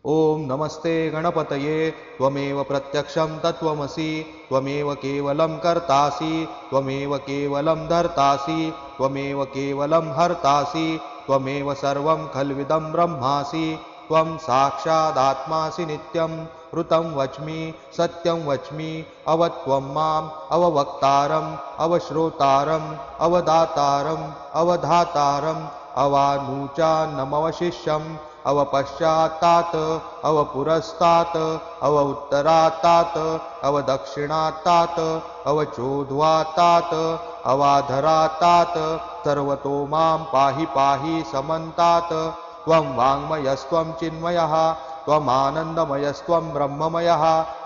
ओम नमस्ते गणपतये त्वमेव प्रत्यक्षं तत्त्वमसि त्वमेव केवलं कर्तासि त्वमेव केवलं धर्तासि त्वमेव केवलं हर्तासि त्वमेव सर्वं खल्विदं ब्रह्मासि त्वं साक्षादात्मासि नित्यं ऋतं वच्मि सत्यं वच्मि अवत्वं माम् अववक्तारम् अवश्रोतारम् अवदातारम् अवधातारम् अवानूचान्नमवशिष्यम् अवपश्चात्तात् अवपुरस्तात् अवउत्तरात्तात् अवदक्षिणात्तात् अवचोद्वात्तात् अवाधरात्तात् सर्वतो मां पाहि पाहि समन्तात् त्वं वाङ्मयस्त्वं चिन्मयः त्वमानन्दमयस्त्वं ब्रह्ममयः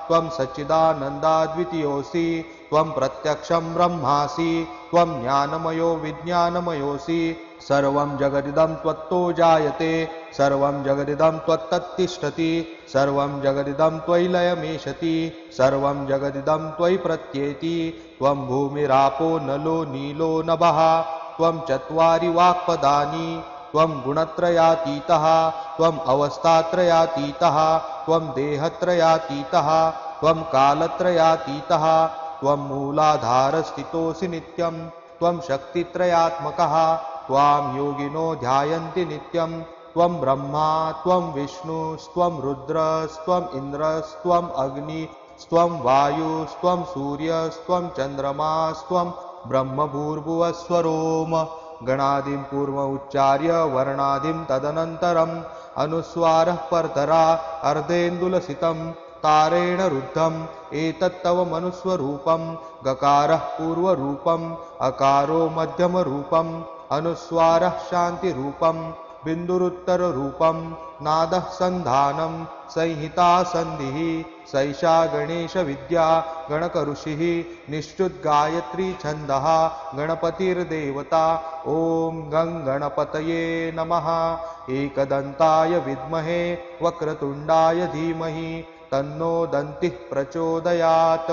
त्वं सच्चिदानन्दाद्वितीयोऽसि त्वं प्रत्यक्षं ब्रह्मासि त्वं ज्ञानमयो विज्ञानमयोऽसि सर्वं जगदिदं त्वत्तो जायते सर्वं जगदिदं त्वत्तत्तिष्ठति सर्वं जगदिदं त्वयि लयमेशति सर्वं जगदिदं त्वयि प्रत्येति त्वं भूमिरापो नलो नीलो नभः त्वं चत्वारि वाक्पदानि त्वं गुणत्रयातीतः त्वम् अवस्थात्रयातीतः त्वं देहत्रयातीतः त्वं कालत्रयातीतः त्वं मूलाधारस्थितोऽसि नित्यं त्वं शक्तित्रयात्मकः त्वां योगिनो ध्यायन्ति नित्यं त्वं ब्रह्मा त्वं विष्णुस्त्वं रुद्रस्त्वम् इन्द्रस्त्वम् अग्निस्त्वं वायुस्त्वं सूर्यस्त्वं चन्द्रमास्त्वं ब्रह्मभूर्भुवस्वरोम गणादिं पूर्व उच्चार्य वर्णादिं तदनन्तरम् अनुस्वारः परतरा अर्धेन्दुलसितं तारेण रुद्धम् एतत्तव मनुस्वरूपं गकारः पूर्वरूपम् अकारो मध्यमरूपम् अनुस्वारः शान्तिरूपं बिन्दुरुत्तररूपं नादः सन्धानं संहिता सन्धिः सैषा गणेशविद्या गणकऋषिः निश्चुद्गायत्री छन्दः गणपतिर्देवता ॐ गं गणपतये नमः एकदन्ताय विद्महे वक्रतुण्डाय धीमहि तन्नो दन्तिः प्रचोदयात्।